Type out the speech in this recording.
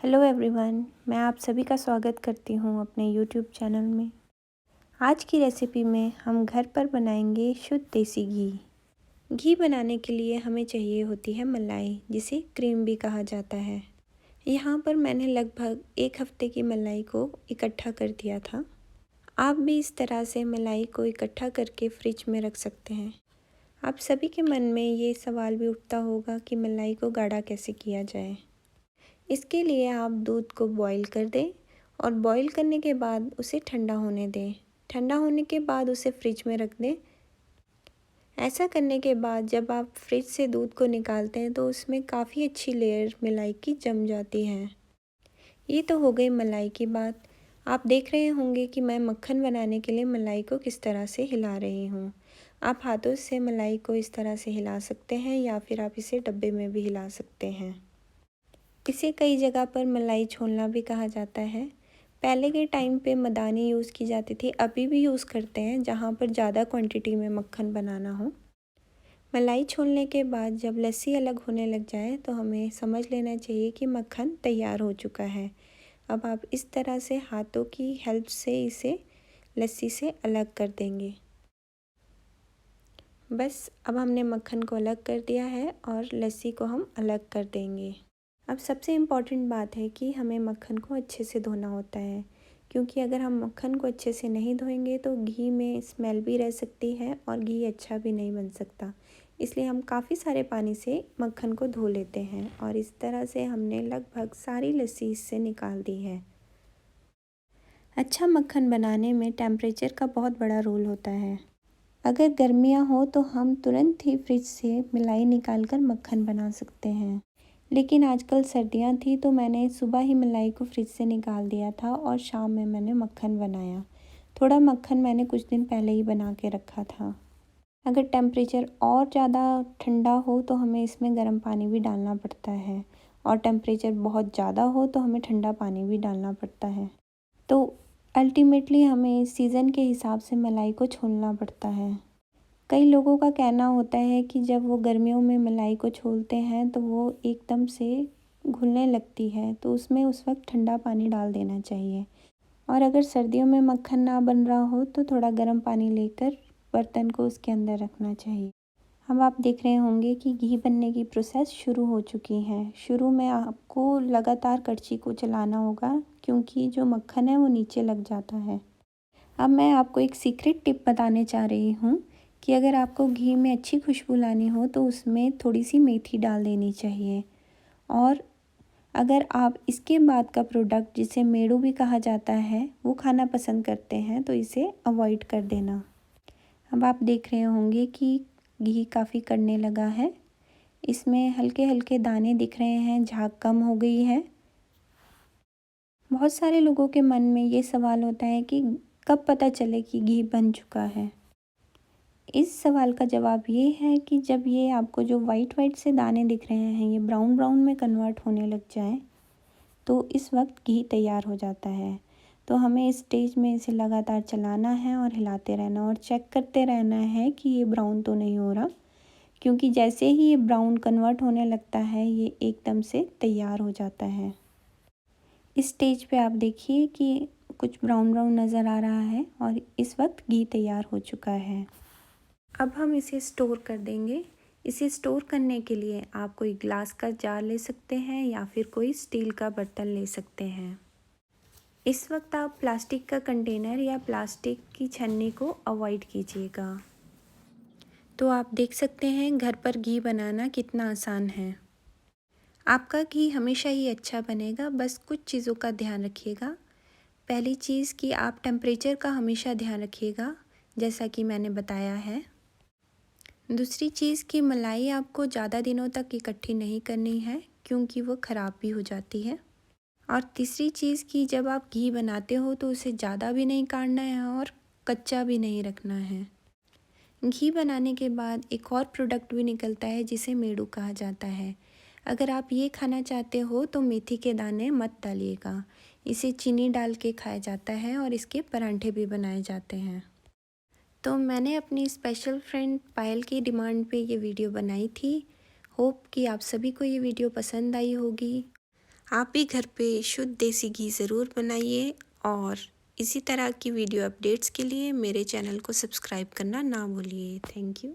Hello everyone, मैं आप सभी का स्वागत करती हूँ अपने यूट्यूब चैनल में। आज की रेसिपी में हम घर पर बनाएंगे शुद्ध देसी घी। घी बनाने के लिए हमें चाहिए होती है मलाई, जिसे क्रीम भी कहा जाता है। यहाँ पर मैंने लगभग 1 हफ्ते की मलाई को इकट्ठा कर दिया था। आप भी इस तरह से मलाई को इकट्ठा करके फ्रिज में रख सकते हैं। आप सभी के मन में ये सवाल भी उठता होगा कि मलाई को गाढ़ा कैसे किया जाए। इसके लिए आप दूध को बॉईल कर दें और बॉईल करने के बाद उसे ठंडा होने दें। ठंडा होने के बाद उसे फ्रिज में रख दें। ऐसा करने के बाद जब आप फ्रिज से दूध को निकालते हैं तो उसमें काफ़ी अच्छी लेयर मलाई की जम जाती है। ये तो हो गई मलाई की बात। आप देख रहे होंगे कि मैं मक्खन बनाने के लिए मलाई को किस तरह से हिला रही हूँ। आप हाथों से मलाई को इस तरह से हिला सकते हैं या फिर आप इसे डब्बे में भी हिला सकते हैं। इसे कई जगह पर मलाई छोलना भी कहा जाता है। पहले के टाइम पे मदानी यूज़ की जाती थी, अभी भी यूज़ करते हैं जहाँ पर ज़्यादा क्वांटिटी में मक्खन बनाना हो। मलाई छोलने के बाद जब लस्सी अलग होने लग जाए तो हमें समझ लेना चाहिए कि मक्खन तैयार हो चुका है। अब आप इस तरह से हाथों की हेल्प से इसे लस्सी से अलग कर देंगे। बस अब हमने मक्खन को अलग कर दिया है और लस्सी को हम अलग कर देंगे। अब सबसे इम्पॉर्टेंट बात है कि हमें मक्खन को अच्छे से धोना होता है, क्योंकि अगर हम मक्खन को अच्छे से नहीं धोएंगे तो घी में स्मेल भी रह सकती है और घी अच्छा भी नहीं बन सकता। इसलिए हम काफ़ी सारे पानी से मक्खन को धो लेते हैं और इस तरह से हमने लगभग सारी लस्सी इससे निकाल दी है। अच्छा मक्खन बनाने में टेम्परेचर का बहुत बड़ा रोल होता है। अगर गर्मियाँ हो तो हम तुरंत ही फ्रिज से मलाई निकाल कर मक्खन बना सकते हैं, लेकिन आजकल सर्दियाँ थी तो मैंने सुबह ही मलाई को फ्रिज से निकाल दिया था और शाम में मैंने मक्खन बनाया। थोड़ा मक्खन मैंने कुछ दिन पहले ही बना के रखा था। अगर टेम्परेचर और ज़्यादा ठंडा हो तो हमें इसमें गर्म पानी भी डालना पड़ता है, और टेम्परेचर बहुत ज़्यादा हो तो हमें ठंडा पानी भी डालना पड़ता है। तो अल्टीमेटली हमें सीज़न के हिसाब से मलाई को छोलना पड़ता है। कई लोगों का कहना होता है कि जब वो गर्मियों में मलाई को छोलते हैं तो वो एकदम से घुलने लगती है, तो उसमें उस वक्त ठंडा पानी डाल देना चाहिए। और अगर सर्दियों में मक्खन ना बन रहा हो तो थोड़ा गर्म पानी लेकर बर्तन को उसके अंदर रखना चाहिए। अब आप देख रहे होंगे कि घी बनने की प्रोसेस शुरू हो चुकी है। शुरू में आपको लगातार कड़छी को चलाना होगा, क्योंकि जो मक्खन है वो नीचे लग जाता है। अब मैं आपको एक सीक्रेट टिप बताने चाह रही हूँ कि अगर आपको घी में अच्छी खुशबू लानी हो तो उसमें थोड़ी सी मेथी डाल देनी चाहिए। और अगर आप इसके बाद का प्रोडक्ट, जिसे मेड़ू भी कहा जाता है, वो खाना पसंद करते हैं तो इसे अवॉइड कर देना। अब आप देख रहे होंगे कि घी काफ़ी कड़ने लगा है। इसमें हल्के हल्के दाने दिख रहे हैं, झाग कम हो गई है। बहुत सारे लोगों के मन में ये सवाल होता है कि कब पता चले कि घी बन चुका है। इस सवाल का जवाब ये है कि जब ये आपको जो वाइट वाइट से दाने दिख रहे हैं ये ब्राउन ब्राउन में कन्वर्ट होने लग जाए तो इस वक्त घी तैयार हो जाता है। तो हमें इस स्टेज में इसे लगातार चलाना है और हिलाते रहना और चेक करते रहना है कि ये ब्राउन तो नहीं हो रहा, क्योंकि जैसे ही ये ब्राउन कन्वर्ट होने लगता है ये एकदम से तैयार हो जाता है। इस स्टेज पे आप देखिए कि कुछ ब्राउन ब्राउन नज़र आ रहा है और इस वक्त घी तैयार हो चुका है। अब हम इसे स्टोर कर देंगे। इसे स्टोर करने के लिए आप कोई ग्लास का जार ले सकते हैं या फिर कोई स्टील का बर्तन ले सकते हैं। इस वक्त आप प्लास्टिक का कंटेनर या प्लास्टिक की छन्नी को अवॉइड कीजिएगा। तो आप देख सकते हैं घर पर घी बनाना कितना आसान है। आपका घी हमेशा ही अच्छा बनेगा, बस कुछ चीज़ों का ध्यान रखिएगा। पहली चीज़ कि आप टेम्परेचर का हमेशा ध्यान रखिएगा, जैसा कि मैंने बताया है। दूसरी चीज़ कि मलाई आपको ज़्यादा दिनों तक इकट्ठी नहीं करनी है, क्योंकि वो ख़राब भी हो जाती है। और तीसरी चीज़ कि जब आप घी बनाते हो तो उसे ज़्यादा भी नहीं काढ़ना है और कच्चा भी नहीं रखना है। घी बनाने के बाद एक और प्रोडक्ट भी निकलता है जिसे मेड़ू कहा जाता है। अगर आप ये खाना चाहते हो तो मेथी के दाने मत डालिएगा। इसे चीनी डाल के खाया जाता है और इसके परांठे भी बनाए जाते हैं। तो मैंने अपनी स्पेशल फ्रेंड पायल की डिमांड पे ये वीडियो बनाई थी। होप कि आप सभी को ये वीडियो पसंद आई होगी। आप भी घर पे शुद्ध देसी घी ज़रूर बनाइए और इसी तरह की वीडियो अपडेट्स के लिए मेरे चैनल को सब्सक्राइब करना ना भूलिए। Thank you.